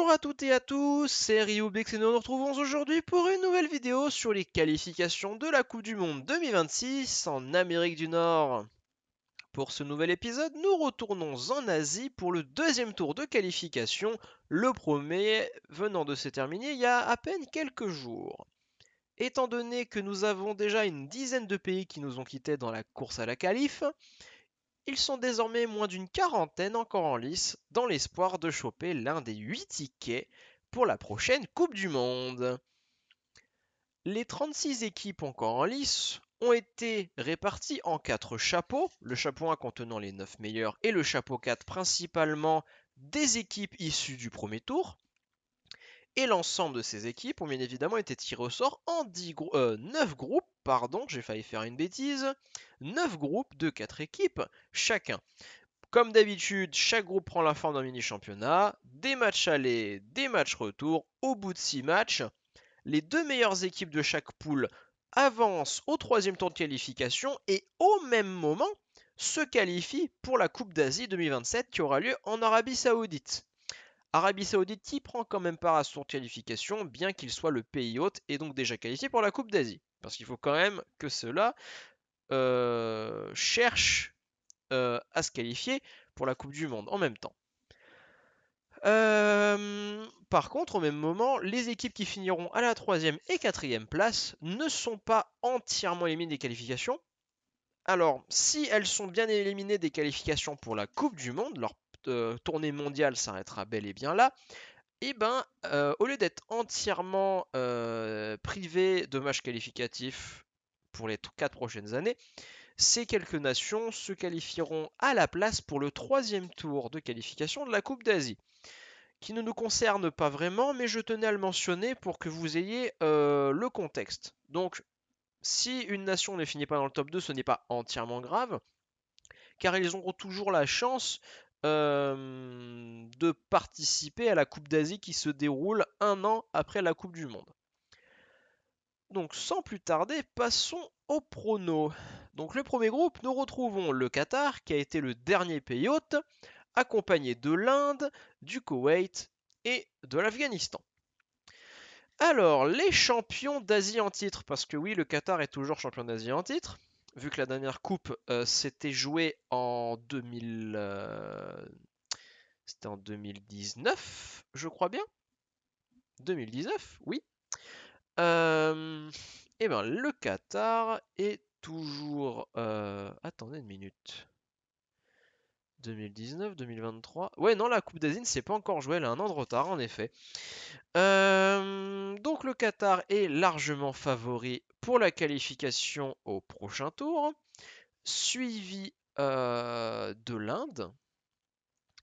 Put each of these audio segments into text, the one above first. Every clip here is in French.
Bonjour à toutes et à tous, c'est Ryubix et nous nous retrouvons aujourd'hui pour une nouvelle vidéo sur les qualifications de la Coupe du Monde 2026 en Amérique du Nord. Pour ce nouvel épisode, nous retournons en Asie pour le deuxième tour de qualification, le premier venant de se terminer il y a à peine quelques jours. Étant donné que nous avons déjà une dizaine de pays qui nous ont quittés dans la course à la qualif, ils sont désormais moins d'une quarantaine encore en lice dans l'espoir de choper l'un des 8 tickets pour la prochaine Coupe du Monde. Les 36 équipes encore en lice ont été réparties en 4 chapeaux, le chapeau 1 contenant les 9 meilleurs et le chapeau 4 principalement des équipes issues du premier tour. Et l'ensemble de ces équipes ont bien évidemment été tirées au sort en 9 groupes, j'ai failli faire une bêtise, 9 groupes de 4 équipes chacun. Comme d'habitude, chaque groupe prend la forme d'un mini-championnat, des matchs allés, des matchs retour. Au bout de 6 matchs, les 2 meilleures équipes de chaque poule avancent au troisième tour de qualification et au même moment se qualifient pour la Coupe d'Asie 2027 qui aura lieu en Arabie Saoudite. Arabie Saoudite qui prend quand même part à ce tour de qualification, bien qu'il soit le pays hôte et donc déjà qualifié pour la Coupe d'Asie. Parce qu'il faut quand même que cela cherche à se qualifier pour la Coupe du Monde en même temps. Par contre, au même moment, les équipes qui finiront à la 3e et 4e place ne sont pas entièrement éliminées des qualifications. Alors, si elles sont bien éliminées des qualifications pour la Coupe du Monde, leur tournée mondiale s'arrêtera bel et bien là, et ben, au lieu d'être entièrement privées de matchs qualificatifs pour les 4 prochaines années, ces quelques nations se qualifieront à la place pour le troisième tour de qualification de la Coupe d'Asie, qui ne nous concerne pas vraiment, mais je tenais à le mentionner pour que vous ayez le contexte. Donc, si une nation ne finit pas dans le top 2, ce n'est pas entièrement grave, car ils auront toujours la chance de participer à la Coupe d'Asie qui se déroule un an après la Coupe du Monde. Donc sans plus tarder, passons au prono. Donc le premier groupe, nous retrouvons le Qatar, qui a été le dernier pays hôte, accompagné de l'Inde, du Koweït et de l'Afghanistan. Alors, les champions d'Asie en titre, parce que oui, le Qatar est toujours champion d'Asie en titre, vu que la dernière coupe s'était jouée en 2000, c'était en 2019, je crois bien. 2019, oui. Et ben, le Qatar est toujours. Attendez une minute. 2019, 2023. Ouais, non, la Coupe d'Asie ne s'est pas encore jouée, elle a un an de retard en effet. Donc le Qatar est largement favori pour la qualification au prochain tour, suivi de l'Inde.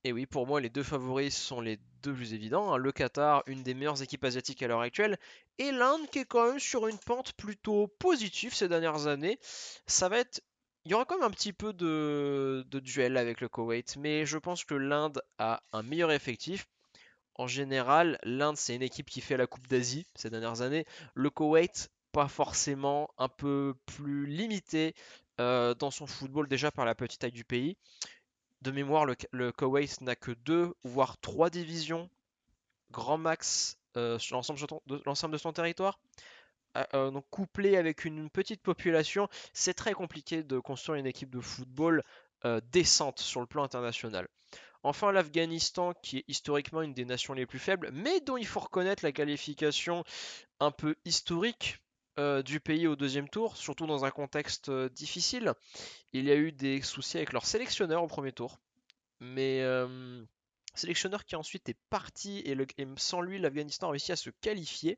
Et oui, pour moi, les deux favoris sont les deux plus évidents, hein. Le Qatar, une des meilleures équipes asiatiques à l'heure actuelle, et l'Inde qui est quand même sur une pente plutôt positive ces dernières années. Ça va être Il y aura quand même un petit peu de duel avec le Koweït, mais je pense que l'Inde a un meilleur effectif. En général, l'Inde, c'est une équipe qui fait la Coupe d'Asie ces dernières années. Le Koweït, pas forcément, un peu plus limité dans son football déjà par la petite taille du pays. De mémoire, le Koweït n'a que 2 voire 3 divisions, grand max, sur l'ensemble de son territoire. Donc couplé avec une petite population, c'est très compliqué de construire une équipe de football décente sur le plan international. Enfin, l'Afghanistan, qui est historiquement une des nations les plus faibles, mais dont il faut reconnaître la qualification un peu historique du pays au deuxième tour, surtout dans un contexte difficile. Il y a eu des soucis avec leur sélectionneur au premier tour, mais sélectionneur qui ensuite est parti et sans lui, l'Afghanistan a réussi à se qualifier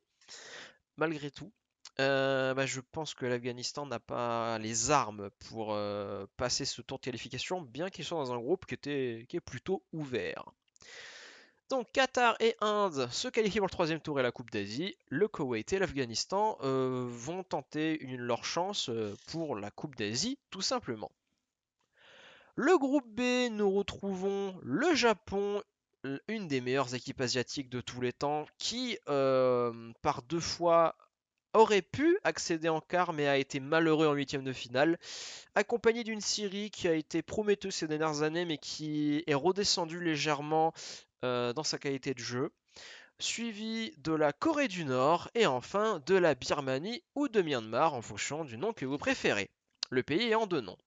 malgré tout. Je pense que l'Afghanistan n'a pas les armes pour passer ce tour de qualification, bien qu'ils soient dans un groupe qui est plutôt ouvert. Donc Qatar et Inde se qualifient pour le troisième tour et la Coupe d'Asie. Le Koweït et l'Afghanistan vont tenter leur chance pour la Coupe d'Asie, tout simplement. Le groupe B, nous retrouvons le Japon, une des meilleures équipes asiatiques de tous les temps, qui par 2 fois aurait pu accéder en quart mais a été malheureux en huitième de finale, accompagné d'une Syrie qui a été prometteuse ces dernières années mais qui est redescendue légèrement dans sa qualité de jeu, suivi de la Corée du Nord et enfin de la Birmanie ou de Myanmar en fonction du nom que vous préférez. Le pays ayant deux noms.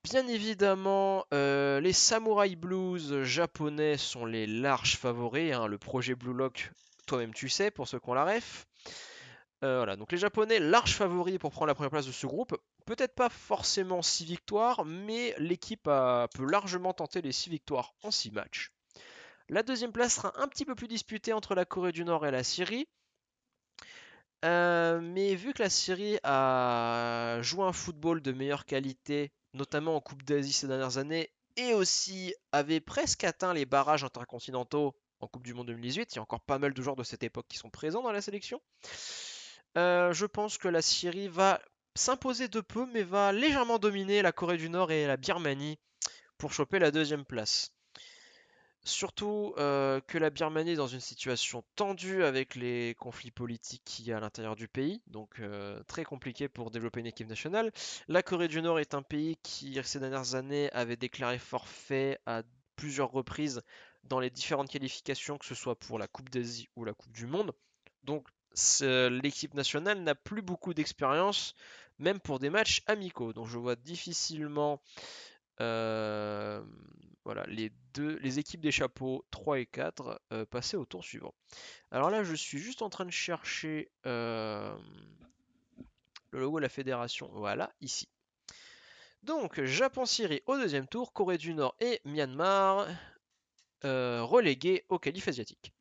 Bien évidemment, les Samurai Blues japonais sont les larges favoris, hein, le projet Blue Lock, toi-même tu sais, pour ceux qui ont la ref. Voilà, donc les Japonais, larges favoris pour prendre la première place de ce groupe. Peut-être pas forcément 6 victoires, mais l'équipe peut largement tenter les 6 victoires en 6 matchs. La deuxième place sera un petit peu plus disputée entre la Corée du Nord et la Syrie. Mais vu que la Syrie a joué un football de meilleure qualité, notamment en Coupe d'Asie ces dernières années, et aussi avait presque atteint les barrages intercontinentaux en Coupe du Monde 2018, il y a encore pas mal de joueurs de cette époque qui sont présents dans la sélection. Je pense que la Syrie va s'imposer de peu, mais va légèrement dominer la Corée du Nord et la Birmanie pour choper la deuxième place. Surtout que la Birmanie est dans une situation tendue avec les conflits politiques qu'il y a à l'intérieur du pays, donc très compliqué pour développer une équipe nationale. La Corée du Nord est un pays qui, ces dernières années, avait déclaré forfait à plusieurs reprises dans les différentes qualifications, que ce soit pour la Coupe d'Asie ou la Coupe du Monde. Donc l'équipe nationale n'a plus beaucoup d'expérience, même pour des matchs amicaux. Donc je vois difficilement euh, voilà, les équipes des chapeaux 3 et 4 passer au tour suivant. Alors là, je suis juste en train de chercher le logo de la fédération. Voilà, ici. Donc, Japon-Syrie au deuxième tour, Corée du Nord et Myanmar relégués au qualif asiatique.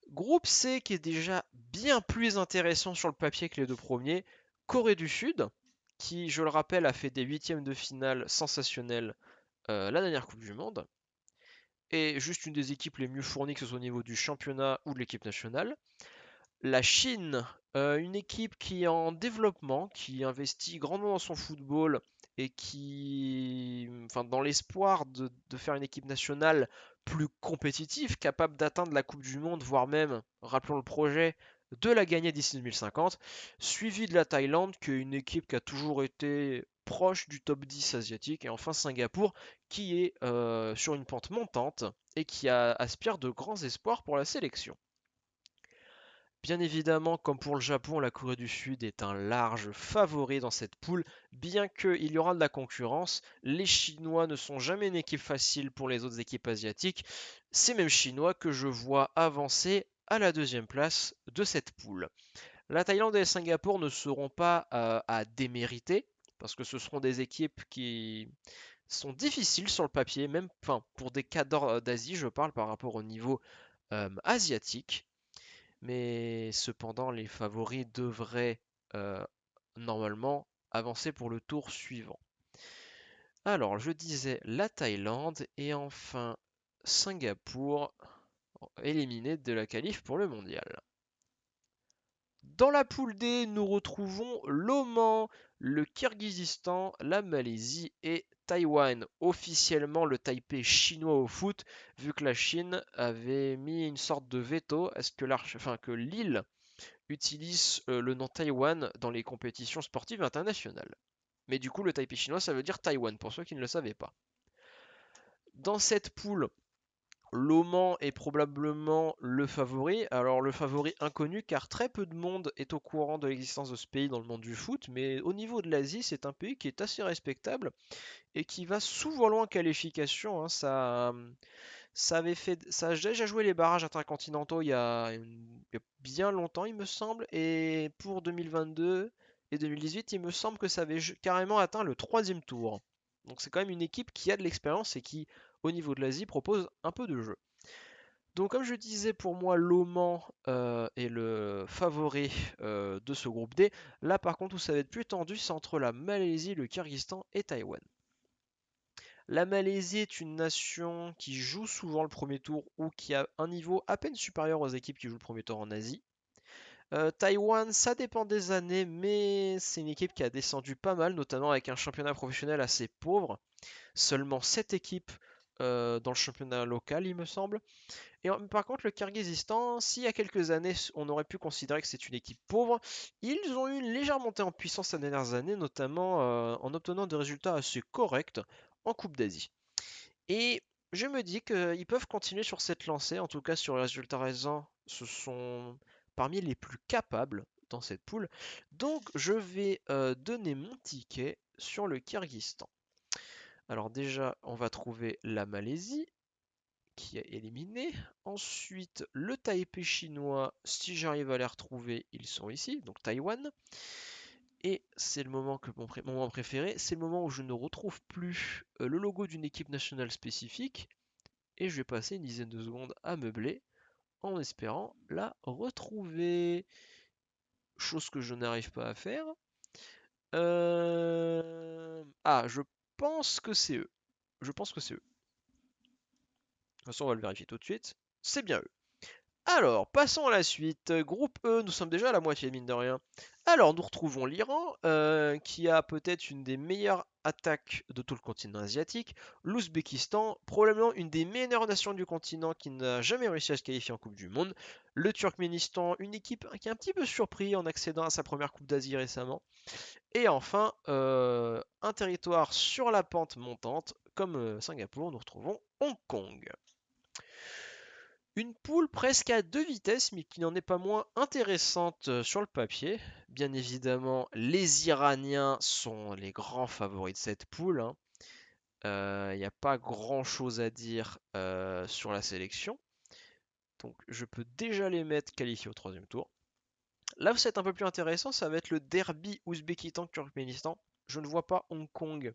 Groupe C qui est déjà bien plus intéressant sur le papier que les deux premiers. Corée du Sud, qui, je le rappelle, a fait des huitièmes de finale sensationnels la dernière Coupe du Monde. Et juste une des équipes les mieux fournies, que ce soit au niveau du championnat ou de l'équipe nationale. La Chine, une équipe qui est en développement, qui investit grandement dans son football et qui, enfin, dans l'espoir de faire une équipe nationale plus compétitive, capable d'atteindre la Coupe du Monde, voire même, rappelons le projet, de la gagner d'ici 2050, suivi de la Thaïlande, qui est une équipe qui a toujours été proche du top 10 asiatique, et enfin Singapour, qui est sur une pente montante et qui aspire de grands espoirs pour la sélection. Bien évidemment, comme pour le Japon, la Corée du Sud est un large favori dans cette poule, bien qu'il y aura de la concurrence. Les Chinois ne sont jamais une équipe facile pour les autres équipes asiatiques. Ces mêmes Chinois que je vois avancer à la deuxième place de cette poule. La Thaïlande et le Singapour ne seront pas à démériter, parce que ce seront des équipes qui sont difficiles sur le papier, même enfin, pour des cadres d'Asie, je parle par rapport au niveau asiatique. Mais cependant, les favoris devraient euh, normalement avancer pour le tour suivant. Alors, je disais la Thaïlande et enfin Singapour éliminé de la qualif pour le mondial. Dans la poule D, nous retrouvons l'Oman, le Kirghizistan, la Malaisie et Taïwan. Officiellement le Taipei chinois au foot, vu que la Chine avait mis une sorte de veto à ce que que l'île utilise le nom Taïwan dans les compétitions sportives internationales. Mais du coup, le Taipei chinois, ça veut dire Taïwan, pour ceux qui ne le savaient pas. Dans cette poule, l'Oman est probablement le favori. Alors le favori inconnu car très peu de monde est au courant de l'existence de ce pays dans le monde du foot, mais au niveau de l'Asie, c'est un pays qui est assez respectable et qui va souvent loin en qualification, hein. Ça a déjà joué les barrages intercontinentaux il y a bien longtemps, il me semble, et pour 2022 et 2018, il me semble que ça avait carrément atteint le troisième tour. Donc c'est quand même une équipe qui a de l'expérience et qui, au niveau de l'Asie, propose un peu de jeu. Donc comme je disais, pour moi, l'Oman est le favori de ce groupe D. Là par contre, où ça va être plus tendu, c'est entre la Malaisie, le Kyrgyzstan et Taïwan. La Malaisie est une nation qui joue souvent le premier tour ou qui a un niveau à peine supérieur aux équipes qui jouent le premier tour en Asie. Taïwan, ça dépend des années, mais c'est une équipe qui a descendu pas mal, notamment avec un championnat professionnel assez pauvre. Seulement 7 équipes dans le championnat local, il me semble. Et par contre, le Kyrgyzstan, s'il y a quelques années, on aurait pu considérer que c'est une équipe pauvre, ils ont eu une légère montée en puissance ces dernières années, notamment en obtenant des résultats assez corrects en Coupe d'Asie. Et je me dis qu'ils peuvent continuer sur cette lancée, en tout cas sur les résultats récents, ce sont parmi les plus capables dans cette poule. Donc je vais donner mon ticket sur le Kyrgyzstan. Alors déjà, on va trouver la Malaisie qui est éliminée. Ensuite, le Taipei chinois, si j'arrive à les retrouver, ils sont ici, donc Taïwan. Et c'est le moment mon moment préféré, c'est le moment où je ne retrouve plus le logo d'une équipe nationale spécifique. Et je vais passer une dizaine de secondes à meubler en espérant la retrouver. Chose que je n'arrive pas à faire. Ah, je pense que c'est eux. Je pense que c'est eux. De toute façon, on va le vérifier tout de suite. C'est bien eux. Alors, passons à la suite. Groupe E, nous sommes déjà à la moitié, mine de rien. Alors, nous retrouvons l'Iran, qui a peut-être une des meilleures attaques de tout le continent asiatique. L'Ouzbékistan, probablement une des meilleures nations du continent qui n'a jamais réussi à se qualifier en Coupe du Monde. Le Turkménistan, une équipe qui est un petit peu surpris en accédant à sa première Coupe d'Asie récemment. Et enfin, un territoire sur la pente montante, comme Singapour, nous retrouvons Hong Kong. Une poule presque à deux vitesses, mais qui n'en est pas moins intéressante sur le papier. Bien évidemment, les Iraniens sont les grands favoris de cette poule, hein. Il n'y a pas grand-chose à dire sur la sélection. Donc je peux déjà les mettre qualifiés au troisième tour. Là où c'est un peu plus intéressant, ça va être le derby Ouzbékistan-Turkménistan. Je ne vois pas Hong Kong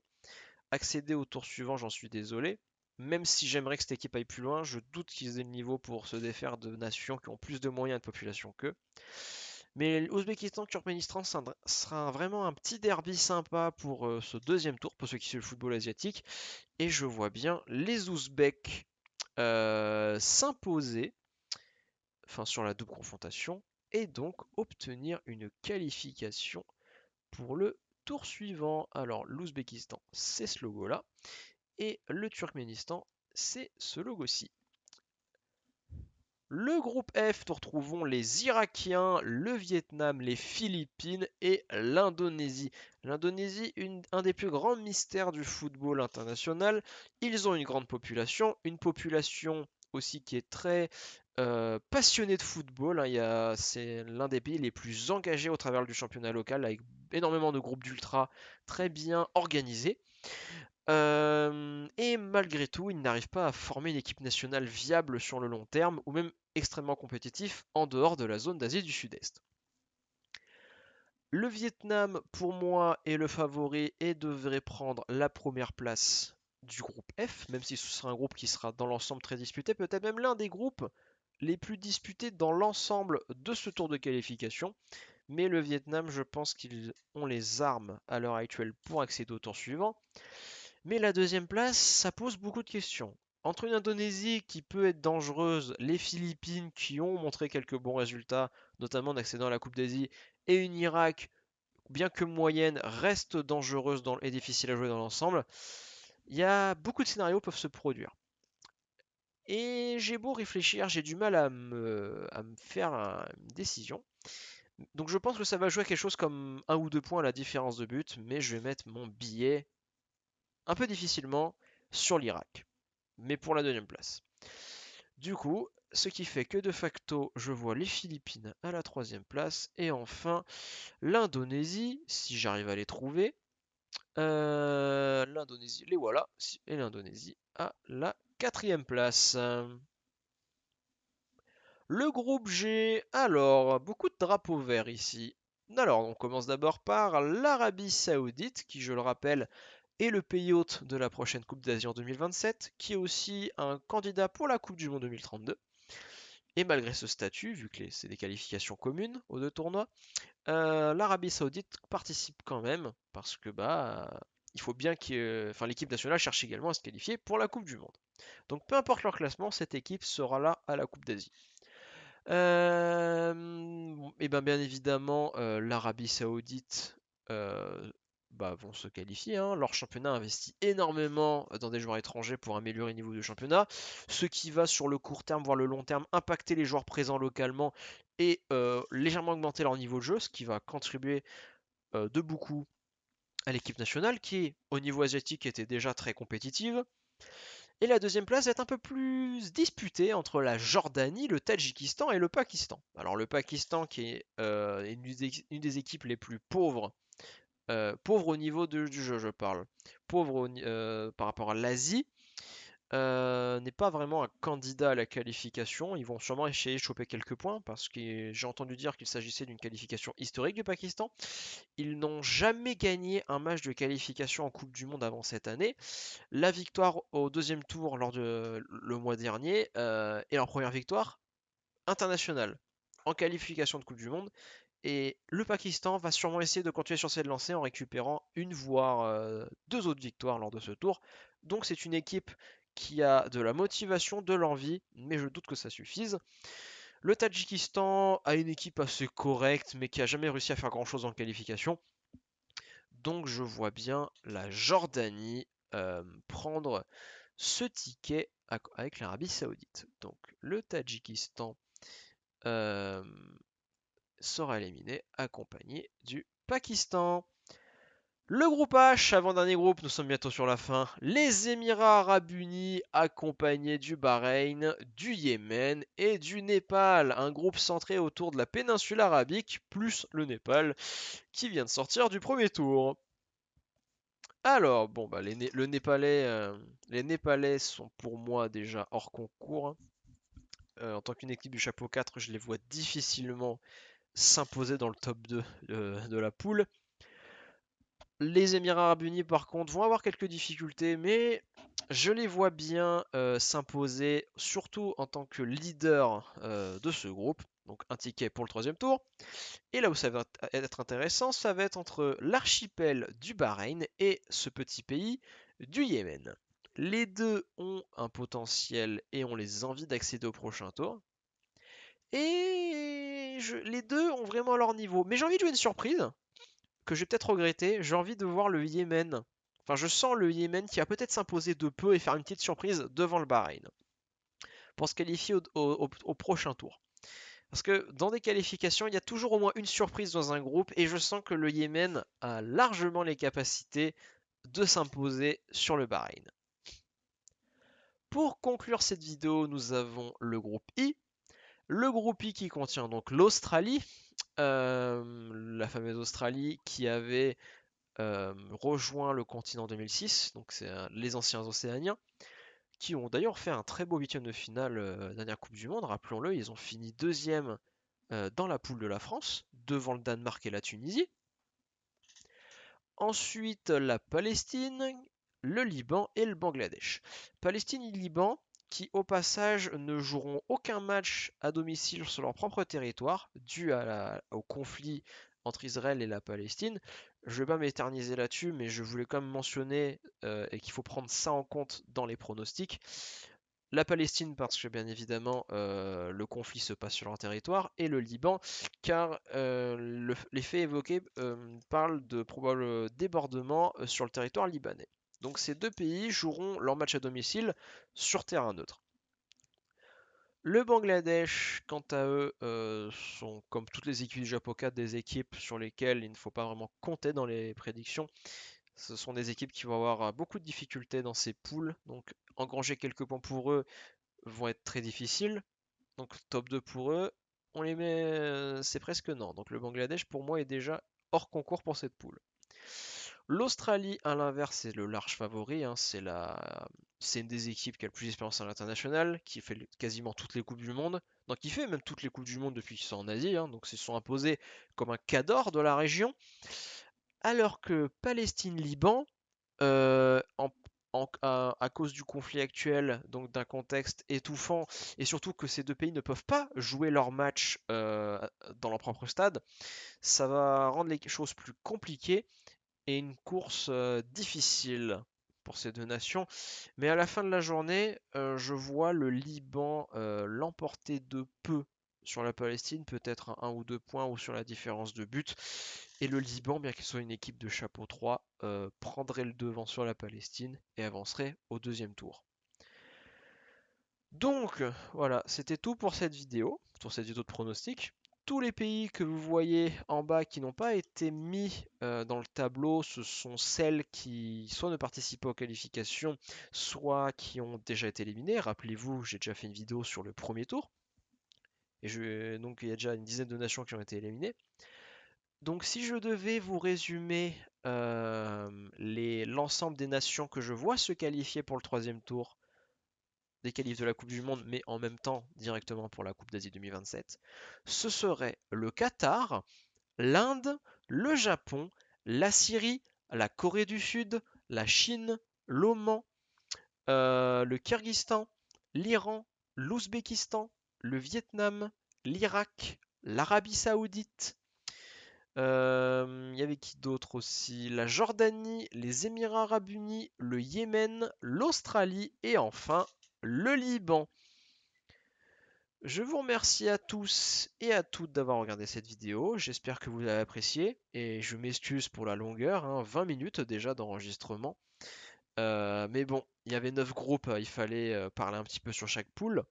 accéder au tour suivant, j'en suis désolé. Même si j'aimerais que cette équipe aille plus loin, je doute qu'ils aient le niveau pour se défaire de nations qui ont plus de moyens et de population qu'eux. Mais l'Ouzbékistan-Turkménistan sera vraiment un petit derby sympa pour ce deuxième tour, pour ceux qui suivent le football asiatique. Et je vois bien les Ouzbeks s'imposer, enfin sur la double confrontation, et donc obtenir une qualification pour le tour suivant. Alors l'Ouzbékistan, c'est ce logo-là. Et le Turkménistan, c'est ce logo-ci. Le groupe F, nous retrouvons les Irakiens, le Vietnam, les Philippines et l'Indonésie. L'Indonésie, un des plus grands mystères du football international. Ils ont une population aussi qui est très passionnée de football, hein. C'est l'un des pays les plus engagés au travers du championnat local, avec énormément de groupes d'ultra très bien organisés. Et malgré tout, il n'arrive pas à former une équipe nationale viable sur le long terme, ou même extrêmement compétitif en dehors de la zone d'Asie du Sud-Est. Le Vietnam, pour moi, est le favori et devrait prendre la première place du groupe F, même si ce sera un groupe qui sera dans l'ensemble très disputé, peut-être même l'un des groupes les plus disputés dans l'ensemble de ce tour de qualification. Mais le Vietnam, je pense qu'ils ont les armes à l'heure actuelle pour accéder au tour suivant. Mais la deuxième place, ça pose beaucoup de questions. Entre une Indonésie qui peut être dangereuse, les Philippines qui ont montré quelques bons résultats, notamment en accédant à la Coupe d'Asie, et une Irak, bien que moyenne, reste dangereuse et difficile à jouer dans l'ensemble, il y a beaucoup de scénarios peuvent se produire. Et j'ai beau réfléchir, j'ai du mal à me faire une décision. Donc je pense que ça va jouer à quelque chose comme 1 ou 2 points à la différence de but, mais je vais mettre mon billet un peu difficilement sur l'Irak, mais pour la deuxième place. Du coup, ce qui fait que de facto, je vois les Philippines à la troisième place, et enfin l'Indonésie, si j'arrive à les trouver. L'Indonésie, les voilà, et l'Indonésie à la quatrième place. Le groupe G, alors, beaucoup de drapeaux verts ici. Alors, on commence d'abord par l'Arabie Saoudite, qui, je le rappelle, est le pays hôte de la prochaine Coupe d'Asie en 2027, qui est aussi un candidat pour la Coupe du Monde 2032. Et malgré ce statut, vu que c'est des qualifications communes aux deux tournois, l'Arabie Saoudite participe quand même, parce que il faut bien que l'équipe nationale cherche également à se qualifier pour la Coupe du Monde. Donc peu importe leur classement, cette équipe sera là à la Coupe d'Asie. Et bien évidemment, l'Arabie Saoudite vont se qualifier, hein. Leur championnat investit énormément dans des joueurs étrangers pour améliorer le niveau du championnat, ce qui va sur le court terme, voire le long terme, impacter les joueurs présents localement et légèrement augmenter leur niveau de jeu, ce qui va contribuer de beaucoup à l'équipe nationale qui, au niveau asiatique, était déjà très compétitive. Et la deuxième place va être un peu plus disputée entre la Jordanie, le Tadjikistan et le Pakistan. Alors le Pakistan qui est une des équipes les plus pauvres, pauvres au niveau du jeu je parle, par rapport à l'Asie, n'est pas vraiment un candidat à la qualification. Ils vont sûrement essayer de choper quelques points parce que j'ai entendu dire qu'il s'agissait d'une qualification historique du Pakistan. Ils n'ont jamais gagné un match de qualification en Coupe du Monde avant cette année. La victoire au deuxième tour lors de le mois dernier est leur première victoire internationale en qualification de Coupe du Monde. Et le Pakistan va sûrement essayer de continuer sur cette lancée en récupérant une voire deux autres victoires lors de ce tour. Donc c'est une équipe qui a de la motivation, de l'envie, mais je doute que ça suffise. Le Tadjikistan a une équipe assez correcte, mais qui a jamais réussi à faire grand-chose en qualification. Donc je vois bien la Jordanie prendre ce ticket avec l'Arabie Saoudite. Donc le Tadjikistan euh, sera éliminé, accompagné du Pakistan. Le groupe H, avant-dernier groupe, nous sommes bientôt sur la fin. Les Émirats Arabes Unis, accompagnés du Bahreïn, du Yémen et du Népal. Un groupe centré autour de la péninsule arabique, plus le Népal, qui vient de sortir du premier tour. Alors, bon, bah, les Népalais sont pour moi déjà hors concours, hein. En tant qu'une équipe du chapeau 4, je les vois difficilement s'imposer dans le top 2 de la poule. Les Émirats Arabes Unis, par contre, vont avoir quelques difficultés, mais je les vois bien s'imposer, surtout en tant que leader de ce groupe. Donc un ticket pour le troisième tour. Et là où ça va être intéressant, ça va être entre l'archipel du Bahreïn et ce petit pays du Yémen. Les deux ont un potentiel et ont les envies d'accéder au prochain tour. Et les deux ont vraiment leur niveau. Mais j'ai envie de jouer une surprise que je vais peut-être regretter. J'ai envie de voir le Yémen. Enfin, je sens le Yémen qui va peut-être s'imposer de peu et faire une petite surprise devant le Bahreïn pour se qualifier au prochain tour. Parce que dans des qualifications, il y a toujours au moins une surprise dans un groupe et je sens que le Yémen a largement les capacités de s'imposer sur le Bahreïn. Pour conclure cette vidéo, nous avons le groupe I. Le groupe I qui contient donc l'Australie, la fameuse Australie qui avait rejoint le continent en 2006, donc c'est les anciens Océaniens, qui ont d'ailleurs fait un très beau huitième de finale dernière Coupe du Monde. Rappelons-le, ils ont fini deuxième dans la poule de la France, devant le Danemark et la Tunisie. Ensuite, la Palestine, le Liban et le Bangladesh. Palestine et Liban qui, au passage, ne joueront aucun match à domicile sur leur propre territoire, dû au conflit entre Israël et la Palestine. Je ne vais pas m'éterniser là-dessus, mais je voulais quand même mentionner et qu'il faut prendre ça en compte dans les pronostics. La Palestine parce que bien évidemment le conflit se passe sur leur territoire et le Liban car les faits évoqués parlent de probables débordements sur le territoire libanais. Donc ces deux pays joueront leur match à domicile sur terrain neutre. Le Bangladesh, quant à eux, sont comme toutes les équipes du Japon 4 des équipes sur lesquelles il ne faut pas vraiment compter dans les prédictions. Ce sont des équipes qui vont avoir beaucoup de difficultés dans ces poules, donc engranger quelques points pour eux vont être très difficiles. Donc top 2 pour eux, on les met, c'est presque non. Donc le Bangladesh pour moi est déjà hors concours pour cette poule. L'Australie à l'inverse c'est le large favori, hein, c'est une des équipes qui a le plus d'expérience à l'international, qui fait quasiment toutes les coupes du monde, donc qui fait même toutes les coupes du monde depuis qu'ils sont en Asie, hein, donc ils se sont imposés comme un cadre de la région. Alors que Palestine-Liban, à cause du conflit actuel, donc d'un contexte étouffant, et surtout que ces deux pays ne peuvent pas jouer leur match dans leur propre stade, ça va rendre les choses plus compliquées et une course difficile pour ces deux nations. Mais à la fin de la journée, je vois le Liban l'emporter de peu sur la Palestine, peut-être un ou deux points ou sur la différence de but. Et le Liban, bien qu'il soit une équipe de chapeau 3, prendrait le devant sur la Palestine et avancerait au deuxième tour. Donc voilà, c'était tout pour cette vidéo de pronostic. Tous les pays que vous voyez en bas qui n'ont pas été mis dans le tableau, ce sont celles qui soit ne participent pas aux qualifications, soit qui ont déjà été éliminées. Rappelez-vous, j'ai déjà fait une vidéo sur le premier tour. Donc il y a déjà une dizaine de nations qui ont été éliminées. Donc si je devais vous résumer l'ensemble des nations que je vois se qualifier pour le troisième tour des qualifs de la Coupe du Monde, mais en même temps directement pour la Coupe d'Asie 2027, ce serait le Qatar, l'Inde, le Japon, la Syrie, la Corée du Sud, la Chine, l'Oman, le Kyrgyzstan, l'Iran, l'Ouzbékistan, le Vietnam, l'Irak, l'Arabie Saoudite. Il y avait qui d'autre aussi? La Jordanie, les Émirats Arabes Unis, le Yémen, l'Australie et enfin le Liban. Je vous remercie à tous et à toutes d'avoir regardé cette vidéo. J'espère que vous l'avez appréciée et je m'excuse pour la longueur, hein, 20 minutes déjà d'enregistrement. Mais bon, il y avait 9 groupes, il fallait parler un petit peu sur chaque poule.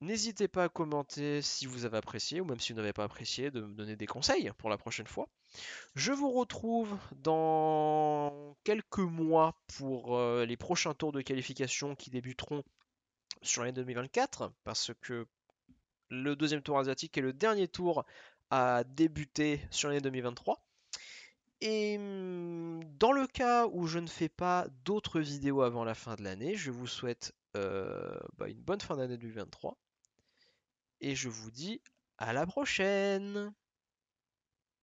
N'hésitez pas à commenter si vous avez apprécié ou même si vous n'avez pas apprécié, de me donner des conseils pour la prochaine fois. Je vous retrouve dans quelques mois pour les prochains tours de qualification qui débuteront sur l'année 2024 parce que le deuxième tour asiatique et le dernier tour a débuté sur l'année 2023. Et dans le cas où je ne fais pas d'autres vidéos avant la fin de l'année, je vous souhaite une bonne fin d'année 2023 et je vous dis à la prochaine.